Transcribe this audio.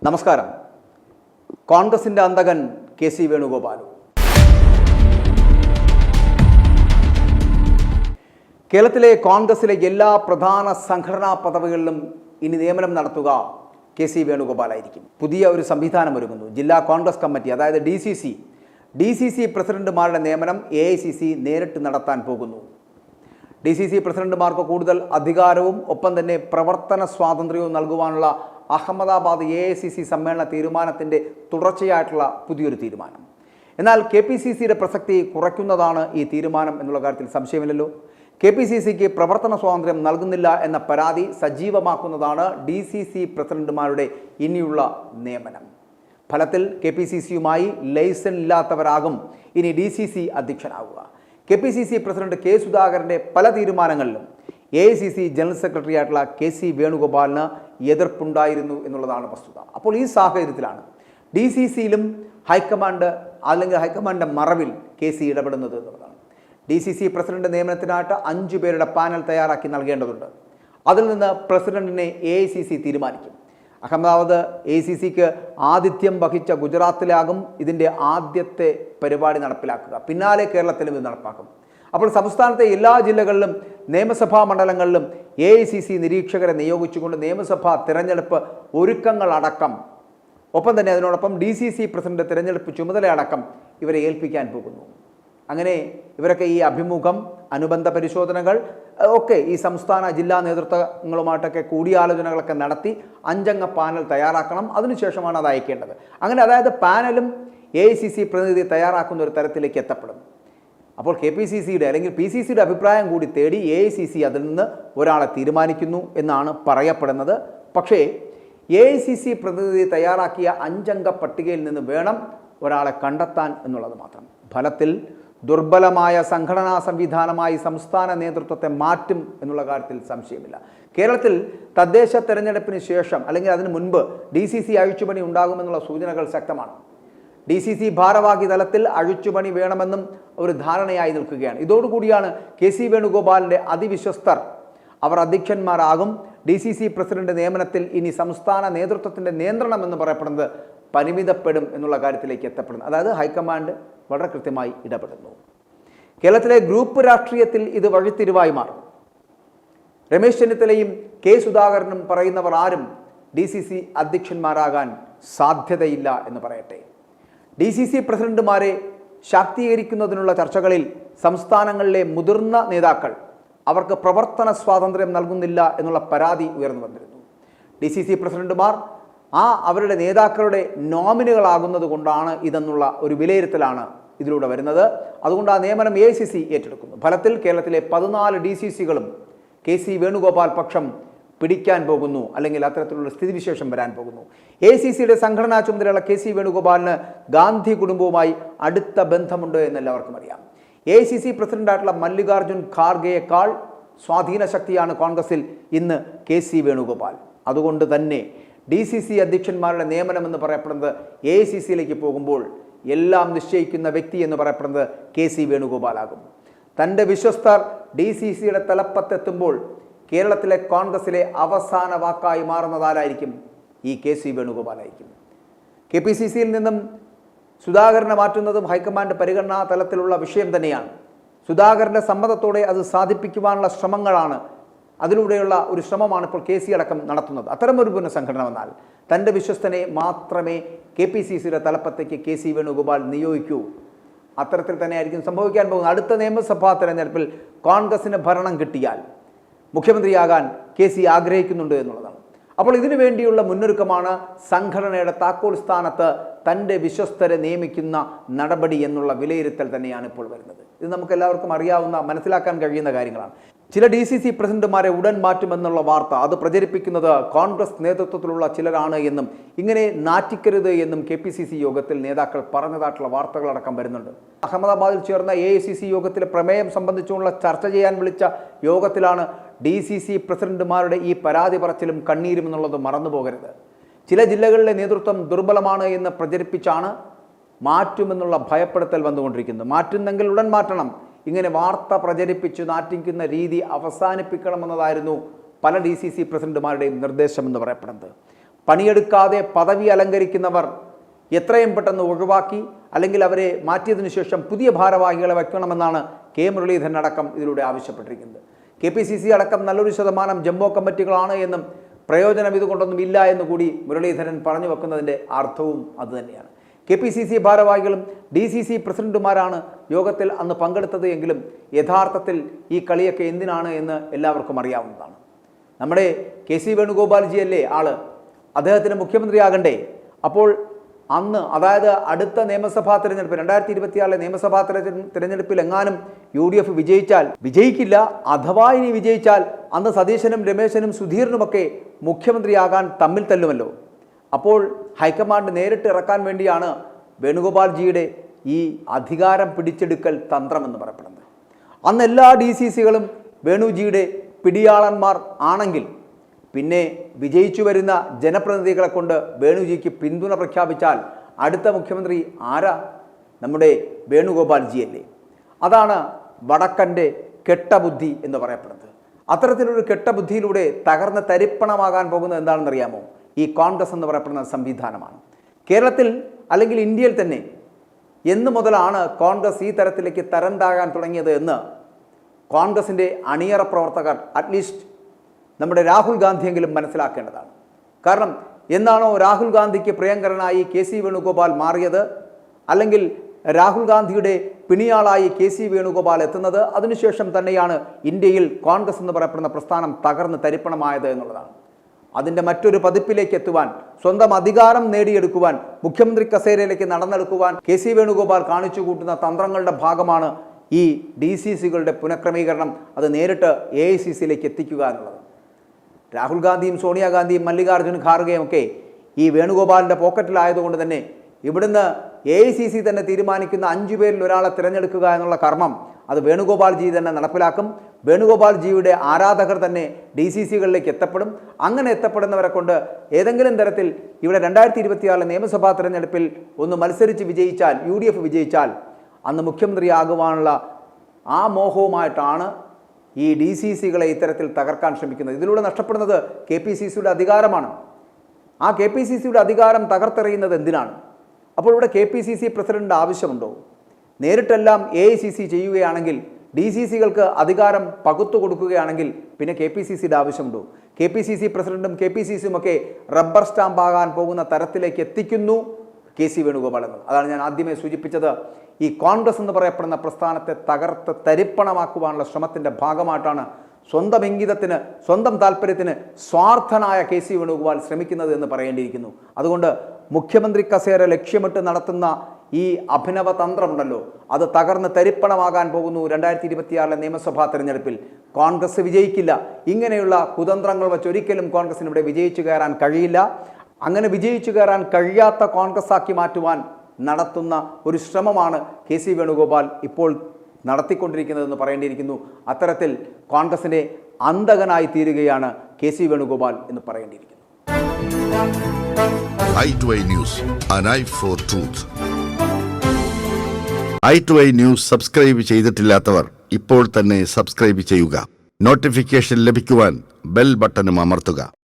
നമസ്കാരം. കോൺഗ്രസിന്റെ അന്തകൻ കെ.സി. വേണുഗോപാൽ. കേരളത്തിലെ കോൺഗ്രസിലെ എല്ലാ പ്രധാന സംഘടനാ പദവികളിലും ഇനി നിയമനം നടത്തുക കെ.സി. വേണുഗോപാലായിരിക്കും. പുതിയ ഒരു സംവിധാനം ഒരുങ്ങുന്നു. ജില്ലാ കോൺഗ്രസ് കമ്മിറ്റി, അതായത് ഡി സി സി പ്രസിഡന്റുമാരുടെ നിയമനം AICC നേരിട്ട് നടത്താൻ പോകുന്നു. DCC പ്രസിഡന്റുമാർക്ക് കൂടുതൽ അധികാരവും ഒപ്പം തന്നെ പ്രവർത്തന സ്വാതന്ത്ര്യവും നൽകുവാനുള്ള അഹമ്മദാബാദ് AICC സമ്മേളന തീരുമാനത്തിൻ്റെ തുടർച്ചയായിട്ടുള്ള പുതിയൊരു തീരുമാനം. എന്നാൽ KPCCയുടെ പ്രസക്തി കുറയ്ക്കുന്നതാണ് ഈ തീരുമാനം എന്നുള്ള കാര്യത്തിൽ സംശയമില്ലല്ലോ. KPCCക്ക് പ്രവർത്തന സ്വാതന്ത്ര്യം നൽകുന്നില്ല എന്ന പരാതി സജീവമാക്കുന്നതാണ് DCC പ്രസിഡന്റുമാരുടെ ഇനിയുള്ള നിയമനം. ഫലത്തിൽ KPCCയുമായി ലൈസൻ ഇല്ലാത്തവരാകും ഇനി DCC അധ്യക്ഷനാവുക. KPCC president K. സുധാകരൻ്റെ പല തീരുമാനങ്ങളിലും AICC ജനറൽ സെക്രട്ടറി ആയിട്ടുള്ള കെ.സി. വേണുഗോപാലിന് എതിർപ്പുണ്ടായിരുന്നു എന്നുള്ളതാണ് വസ്തുത. അപ്പോൾ ഈ സാഹചര്യത്തിലാണ് DCCയിലും ഹൈക്കമാൻഡിൻ്റെ മറവിൽ കെ.സി. ഇടപെടുന്നത് എന്നുള്ളതാണ്. DCC പ്രസിഡന്റ് നിയമനത്തിനായിട്ട് 5 പേരുടെ പാനൽ തയ്യാറാക്കി നൽകേണ്ടതുണ്ട്. അതിൽ നിന്ന് പ്രസിഡന്റിനെ AICC തീരുമാനിക്കും. അഹമ്മദാബാദ് AICCക്ക് ആതിഥ്യം വഹിച്ച ഗുജറാത്തിലാകും ഇതിൻ്റെ ആദ്യത്തെ പരിപാടി നടപ്പിലാക്കുക. പിന്നാലെ കേരളത്തിലും ഇത് നടപ്പാക്കും. അപ്പോൾ സംസ്ഥാനത്തെ എല്ലാ ജില്ലകളിലും നിയമസഭാ മണ്ഡലങ്ങളിലും AICC നിരീക്ഷകരെ നിയോഗിച്ചുകൊണ്ട് നിയമസഭാ തിരഞ്ഞെടുപ്പ് ഒരുക്കങ്ങളടക്കം, ഒപ്പം തന്നെ അതിനോടൊപ്പം DCC പ്രസിഡന്റ് തിരഞ്ഞെടുപ്പ് ചുമതലയടക്കം ഇവരെ ഏൽപ്പിക്കാൻ പോകുന്നു. അങ്ങനെ ഇവരൊക്കെ ഈ അഭിമുഖം, അനുബന്ധ പരിശോധനകൾ ഒക്കെ ഈ സംസ്ഥാന ജില്ലാ നേതൃത്വങ്ങളുമായിട്ടൊക്കെ കൂടിയാലോചനകളൊക്കെ നടത്തി 5 അംഗ പാനൽ തയ്യാറാക്കണം. അതിനുശേഷമാണ് അത് അയക്കേണ്ടത്. അങ്ങനെ അതായത് പാനലും AICC പ്രതിനിധി തയ്യാറാക്കുന്ന ഒരു തരത്തിലേക്ക് എത്തപ്പെടും. അപ്പോൾ KPCCയുടെ അല്ലെങ്കിൽ PCCയുടെ അഭിപ്രായം കൂടി തേടി AICC അതിൽ നിന്ന് ഒരാളെ തീരുമാനിക്കുന്നു എന്നാണ് പറയപ്പെടുന്നത്. പക്ഷേ AICC പ്രതിനിധി തയ്യാറാക്കിയ 5 അംഗ പട്ടികയിൽ നിന്ന് വേണം ഒരാളെ കണ്ടെത്താൻ എന്നുള്ളത് മാത്രം. ഫലത്തിൽ ദുർബലമായ സംഘടനാ സംവിധാനമായി സംസ്ഥാന നേതൃത്വത്തെ മാറ്റും എന്നുള്ള കാര്യത്തിൽ സംശയമില്ല. കേരളത്തിൽ തദ്ദേശ തെരഞ്ഞെടുപ്പിന് ശേഷം അല്ലെങ്കിൽ അതിനു മുൻപ് DCC അഴിച്ചുപണി ഉണ്ടാകുമെന്നുള്ള സൂചനകൾ ശക്തമാണ്. DCC ഭാരവാഹി തലത്തിൽ അഴിച്ചുപണി വേണമെന്നും ഒരു ധാരണയായി നിൽക്കുകയാണ്. ഇതോടുകൂടിയാണ് കെ.സി. വേണുഗോപാലിൻ്റെ അതിവിശ്വസ്തർ അവർ അധ്യക്ഷന്മാരാകും. DCC പ്രസിഡന്റ് നിയമനത്തിൽ ഇനി സംസ്ഥാന നേതൃത്വത്തിൻ്റെ നിയന്ത്രണം എന്ന് പറയപ്പെടുന്നത് പരിമിതപ്പെടും എന്നുള്ള കാര്യത്തിലേക്ക് എത്തപ്പെടുന്നു. അതായത് ഹൈക്കമാൻഡ് വളരെ കൃത്യമായി ഇടപെടുന്നു. കേരളത്തിലെ ഗ്രൂപ്പ് രാഷ്ട്രീയത്തിൽ ഇത് വഴിത്തിരിവായി മാറും. രമേശ് ചെന്നിത്തലയും K. സുധാകരനും പറയുന്നവർ ആരും DCC അധ്യക്ഷന്മാരാകാൻ സാധ്യതയില്ല എന്ന് പറയട്ടെ. DCC പ്രസിഡന്റുമാരെ ശാക്തീകരിക്കുന്നതിനുള്ള ചർച്ചകളിൽ സംസ്ഥാനങ്ങളിലെ മുതിർന്ന നേതാക്കൾ അവർക്ക് പ്രവർത്തന സ്വാതന്ത്ര്യം നൽകുന്നില്ല എന്നുള്ള പരാതി ഉയർന്നു വന്നിരുന്നു. DCC പ്രസിഡന്റുമാർ അവരുടെ നേതാക്കളുടെ നോമിനികളാകുന്നത് കൊണ്ടാണ് ഇതെന്നുള്ള ഒരു വിലയിരുത്തലാണ് ഇതിലൂടെ വരുന്നത്. അതുകൊണ്ട് ആ നിയമനം AICC ഏറ്റെടുക്കുന്നു. ഫലത്തിൽ കേരളത്തിലെ 14 DCCകളും കെ.സി. വേണുഗോപാൽ പക്ഷം പിടിക്കാൻ പോകുന്നു, അല്ലെങ്കിൽ അത്തരത്തിലുള്ള സ്ഥിതിവിശേഷം വരാൻ പോകുന്നു. AICCയുടെ സംഘടനാ ചുമതലയുള്ള കെ.സി. വേണുഗോപാലിന് ഗാന്ധി കുടുംബവുമായി അടുത്ത ബന്ധമുണ്ട് എന്നെല്ലാവർക്കും അറിയാം. AICC പ്രസിഡന്റായിട്ടുള്ള മല്ലികാർജുൻ ഖാർഗെയേക്കാൾ സ്വാധീന ശക്തിയാണ് കോൺഗ്രസിൽ ഇന്ന് കെ.സി. വേണുഗോപാൽ. അതുകൊണ്ട് തന്നെ DCC അധ്യക്ഷന്മാരുടെ നിയമനം എന്ന് പറയപ്പെടുന്നത് AICCയിലേക്ക് പോകുമ്പോൾ എല്ലാം നിശ്ചയിക്കുന്ന വ്യക്തി എന്ന് പറയപ്പെടുന്നത് കെ.സി. വേണുഗോപാലാകും. തൻ്റെ വിശ്വസ്തർ DCCയുടെ തലപ്പത്തെത്തുമ്പോൾ കേരളത്തിലെ കോൺഗ്രസിലെ അവസാന വാക്കായി മാറുന്നതാരായിരിക്കും? ഈ കെ.സി. വേണുഗോപാലായിരിക്കും. KPCCയിൽ നിന്നും സുധാകരനെ മാറ്റുന്നതും ഹൈക്കമാൻഡ് പരിഗണനാ തലത്തിലുള്ള വിഷയം തന്നെയാണ്. സുധാകരൻ്റെ സമ്മതത്തോടെ അത് സാധിപ്പിക്കുവാനുള്ള ശ്രമങ്ങളാണ്, അതിലൂടെയുള്ള ഒരു ശ്രമമാണ് ഇപ്പോൾ കെ.സി. അടക്കം നടത്തുന്നത്. അത്തരമൊരു പുനഃസംഘടന വന്നാൽ തൻ്റെ വിശ്വസ്തനെ മാത്രമേ KPCCയുടെ തലപ്പത്തേക്ക് കെ.സി. വേണുഗോപാൽ നിയോഗിക്കൂ. അത്തരത്തിൽ തന്നെയായിരിക്കും സംഭവിക്കാൻ പോകുന്നത്. അടുത്ത നിയമസഭാ തെരഞ്ഞെടുപ്പിൽ കോൺഗ്രസിന് ഭരണം കിട്ടിയാൽ മുഖ്യമന്ത്രിയാകാൻ കെ.സി. ആഗ്രഹിക്കുന്നുണ്ട് എന്നുള്ളതാണ്. അപ്പോൾ ഇതിനു വേണ്ടിയുള്ള മുന്നൊരുക്കമാണ് സംഘടനയുടെ താക്കോൽ സ്ഥാനത്ത് തൻ്റെ വിശ്വസ്തരെ നിയമിക്കുന്ന നടപടി എന്നുള്ള വിലയിരുത്തൽ തന്നെയാണ് ഇപ്പോൾ വരുന്നത്. ഇത് നമുക്ക് എല്ലാവർക്കും അറിയാവുന്ന, മനസ്സിലാക്കാൻ കഴിയുന്ന കാര്യങ്ങളാണ്. ചില DCC പ്രസിഡന്റുമാരെ ഉടൻ മാറ്റുമെന്നുള്ള വാർത്ത അത് പ്രചരിപ്പിക്കുന്നത് കോൺഗ്രസ് നേതൃത്വത്തിലുള്ള ചിലരാണ് എന്നും ഇങ്ങനെ നാറ്റിക്കരുത് എന്നും KPCC യോഗത്തിൽ നേതാക്കൾ പറഞ്ഞതായിട്ടുള്ള വാർത്തകളടക്കം വരുന്നുണ്ട്. അഹമ്മദാബാദിൽ ചേർന്ന AICC യോഗത്തിലെ പ്രമേയം സംബന്ധിച്ചുള്ള ചർച്ച ചെയ്യാൻ വിളിച്ച യോഗത്തിലാണ് DCC പ്രസിഡന്റുമാരുടെ ഈ പരാതി പറച്ചിലും കണ്ണീരും എന്നുള്ളത് മറന്നുപോകരുത്. ചില ജില്ലകളിലെ നേതൃത്വം ദുർബലമാണ് എന്ന് പ്രചരിപ്പിച്ചാണ് മാറ്റുമെന്നുള്ള ഭയപ്പെടുത്തൽ വന്നുകൊണ്ടിരിക്കുന്നത്. മാറ്റുന്നെങ്കിൽ ഉടൻ മാറ്റണം, ഇങ്ങനെ വാർത്ത പ്രചരിപ്പിച്ചു നാറ്റിക്കുന്ന രീതി അവസാനിപ്പിക്കണമെന്നതായിരുന്നു പല DCC പ്രസിഡന്റുമാരുടെയും നിർദ്ദേശമെന്ന് പറയപ്പെടുന്നത്. പണിയെടുക്കാതെ പദവി അലങ്കരിക്കുന്നവർ എത്രയും പെട്ടെന്ന് ഒഴിവാക്കി അല്ലെങ്കിൽ അവരെ മാറ്റിയതിനു ശേഷം പുതിയ ഭാരവാഹികളെ വയ്ക്കണമെന്നാണ് കെ മുരളീധരൻ അടക്കം ഇതിലൂടെ ആവശ്യപ്പെട്ടിരിക്കുന്നത്. KPCC അടക്കം നല്ലൊരു ശതമാനം ജംബോ കമ്മിറ്റികളാണ് എന്നും പ്രയോജനം ഇതുകൊണ്ടൊന്നും ഇല്ല എന്ന് കൂടി മുരളീധരൻ പറഞ്ഞു വെക്കുന്നതിൻ്റെ അർത്ഥവും അതുതന്നെയാണ്. KPCC ഭാരവാഹികളും DCC പ്രസിഡന്റുമാരാണ് യോഗത്തിൽ അന്ന് പങ്കെടുത്തത് എങ്കിലും യഥാർത്ഥത്തിൽ ഈ കളിയൊക്കെ എന്തിനാണ് എന്ന് എല്ലാവർക്കും അറിയാവുന്നതാണ്. നമ്മുടെ KC വേണുഗോപാൽജി അല്ലേ ആള്, അദ്ദേഹത്തിന് മുഖ്യമന്ത്രിയാകണ്ടേ? അപ്പോൾ അന്ന്, അതായത് അടുത്ത നിയമസഭാ തിരഞ്ഞെടുപ്പ് 2026 നിയമസഭാ തിരഞ്ഞെടുപ്പിൽ എങ്ങാനും UDF വിജയിക്കില്ല, അഥവാ ഇനി വിജയിച്ചാൽ അന്ന് സതീശനും രമേശനും സുധീറിനുമൊക്കെ മുഖ്യമന്ത്രിയാകാൻ തമ്മിൽ തല്ലുമല്ലോ. അപ്പോൾ ഹൈക്കമാൻഡ് നേരിട്ട് ഇറക്കാൻ വേണ്ടിയാണ് വേണുഗോപാൽജിയുടെ ഈ അധികാരം പിടിച്ചെടുക്കൽ തന്ത്രം എന്ന് പറയപ്പെടുന്നത്. അന്ന് എല്ലാ DCCകളും വേണുജിയുടെ പിടിയാളന്മാർ ആണെങ്കിൽ പിന്നെ വിജയിച്ചു വരുന്ന ജനപ്രതിനിധികളെ കൊണ്ട് വേണുജിക്ക് പിന്തുണ പ്രഖ്യാപിച്ചാൽ അടുത്ത മുഖ്യമന്ത്രി ആരാ? നമ്മുടെ വേണുഗോപാൽജിയല്ലേ. അതാണ് വടക്കൻ്റെ കെട്ടബുദ്ധി എന്ന് പറയപ്പെടുന്നത്. അത്തരത്തിലൊരു കെട്ടബുദ്ധിയിലൂടെ തകർന്ന് തരിപ്പണമാകാൻ പോകുന്നത് എന്താണെന്നറിയാമോ? ഈ കോൺഗ്രസ് എന്ന് പറയപ്പെടുന്ന സംവിധാനമാണ്. കേരളത്തിൽ അല്ലെങ്കിൽ ഇന്ത്യയിൽ തന്നെ എന്ന് മുതലാണ് കോൺഗ്രസ് ഈ തരത്തിലേക്ക് തരം താഴാൻ തുടങ്ങിയത് എന്ന് കോൺഗ്രസിൻ്റെ അണിയറ പ്രവർത്തകർ, അറ്റ്ലീസ്റ്റ് നമ്മുടെ രാഹുൽ ഗാന്ധിയെങ്കിലും മനസ്സിലാക്കേണ്ടതാണ്. കാരണം എന്നാണോ രാഹുൽ ഗാന്ധിക്ക് പ്രിയങ്കരനായി KC വേണുഗോപാൽ മാറിയത്, അല്ലെങ്കിൽ രാഹുൽ ഗാന്ധിയുടെ പിണിയാളായി KC വേണുഗോപാൽ എത്തുന്നത്, അതിനുശേഷം തന്നെയാണ് ഇന്ത്യയിൽ കോൺഗ്രസ് എന്ന് പറയപ്പെടുന്ന പ്രസ്ഥാനം തകർന്ന് തരിപ്പണമായത് എന്നുള്ളതാണ്. അതിൻ്റെ മറ്റൊരു പതിപ്പിലേക്ക് എത്തുവാൻ, സ്വന്തം അധികാരം നേടിയെടുക്കുവാൻ, മുഖ്യമന്ത്രി കസേരയിലേക്ക് നടന്നെടുക്കുവാൻ KC വേണുഗോപാൽ കാണിച്ചു കൂട്ടുന്ന തന്ത്രങ്ങളുടെ ഭാഗമാണ് ഈ DCCകളുടെ പുനഃക്രമീകരണം, അത് നേരിട്ട് AICCയിലേക്ക് എത്തിക്കുക എന്നുള്ളത്. രാഹുൽ ഗാന്ധിയും സോണിയാഗാന്ധിയും മല്ലികാർജ്ജുൻ ഖാർഗെയും ഒക്കെ ഈ വേണുഗോപാലിൻ്റെ പോക്കറ്റിലായതുകൊണ്ട് തന്നെ ഇവിടുന്ന് AICC തന്നെ തീരുമാനിക്കുന്ന 5 പേരിൽ ഒരാളെ തിരഞ്ഞെടുക്കുക എന്നുള്ള കർമ്മം അത് വേണുഗോപാൽജി തന്നെ നടപ്പിലാക്കും. വേണുഗോപാൽജിയുടെ ആരാധകർ തന്നെ DCCകളിലേക്ക് എത്തപ്പെടും. അങ്ങനെ എത്തപ്പെടുന്നവരെ കൊണ്ട് ഏതെങ്കിലും തരത്തിൽ ഇവിടെ 2026 നിയമസഭാ തിരഞ്ഞെടുപ്പിൽ ഒന്ന് മത്സരിച്ച് വിജയിച്ചാൽ, UDF വിജയിച്ചാൽ അന്ന് മുഖ്യമന്ത്രിയാകുവാനുള്ള ആ മോഹവുമായിട്ടാണ് ഈ DCCകളെ ഇത്തരത്തിൽ തകർക്കാൻ ശ്രമിക്കുന്നത്. ഇതിലൂടെ നഷ്ടപ്പെടുന്നത് KPCCയുടെ അധികാരമാണ്. ആ KPCCയുടെ അധികാരം തകർത്തെറിയുന്നത് എന്തിനാണ്? അപ്പോൾ ഇവിടെ KPCC പ്രസിഡന്റ് ആവശ്യമുണ്ടോ? നേരിട്ടെല്ലാം AICC ചെയ്യുകയാണെങ്കിൽ, DCCകൾക്ക് അധികാരം പകുത്തു കൊടുക്കുകയാണെങ്കിൽ പിന്നെ KPCCയുടെ ആവശ്യമുണ്ടോ? KPCC പ്രസിഡന്റും KPCCയും ഒക്കെ റബ്ബർ സ്റ്റാമ്പാകാൻ പോകുന്ന തരത്തിലേക്ക് എത്തിക്കുന്നു KC വേണുഗോപാൽ എന്നത്. അതാണ് ഞാൻ ആദ്യമേ സൂചിപ്പിച്ചത്. ഈ കോൺഗ്രസ് എന്ന് പറയപ്പെടുന്ന പ്രസ്ഥാനത്തെ തകർത്ത് തരിപ്പണമാക്കുവാനുള്ള ശ്രമത്തിൻ്റെ ഭാഗമായിട്ടാണ് സ്വന്തം ഇംഗിതത്തിന്, സ്വന്തം താല്പര്യത്തിന് സ്വാർത്ഥനായ KC വേണുഗോപാൽ ശ്രമിക്കുന്നത് എന്ന് പറയേണ്ടിയിരിക്കുന്നു. അതുകൊണ്ട് മുഖ്യമന്ത്രി കസേര ലക്ഷ്യമിട്ട് നടത്തുന്ന ഈ അഭിനവ തന്ത്രമുണ്ടല്ലോ, അത് തകർന്ന് തരിപ്പണമാകാൻ പോകുന്നു 2026 നിയമസഭാ തെരഞ്ഞെടുപ്പിൽ. കോൺഗ്രസ് വിജയിക്കില്ല. ഇങ്ങനെയുള്ള കുതന്ത്രങ്ങൾ വച്ചൊരിക്കലും കോൺഗ്രസിന് ഇവിടെ വിജയിച്ചു കയറാൻ കഴിയില്ല. അങ്ങനെ വിജയിച്ചു കയറാൻ കഴിയാത്ത കോൺഗ്രസ് ആക്കി മാറ്റുവാൻ നടത്തുന്ന ഒരു ശ്രമമാണ് KC വേണുഗോപാൽ ഇപ്പോൾ നടത്തിക്കൊണ്ടിരിക്കുന്നതെന്ന് പറയേണ്ടിയിരിക്കുന്നു. അത്തരത്തിൽ കോൺഗ്രസിൻ്റെ അന്തകനായി തീരുകയാണ് KC വേണുഗോപാൽ എന്ന് പറയേണ്ടിയിരിക്കുന്നു. i2i News, an eye for truth. i2i News subscribe ചെയ്തിട്ടില്ലാത്തവർ ഇപ്പോൾ തന്നെ സബ്സ്ക്രൈബ് ചെയ്യുക. നോട്ടിഫിക്കേഷൻ ലഭിക്കുവാൻ ബെൽ ബട്ടണും അമർത്തുക.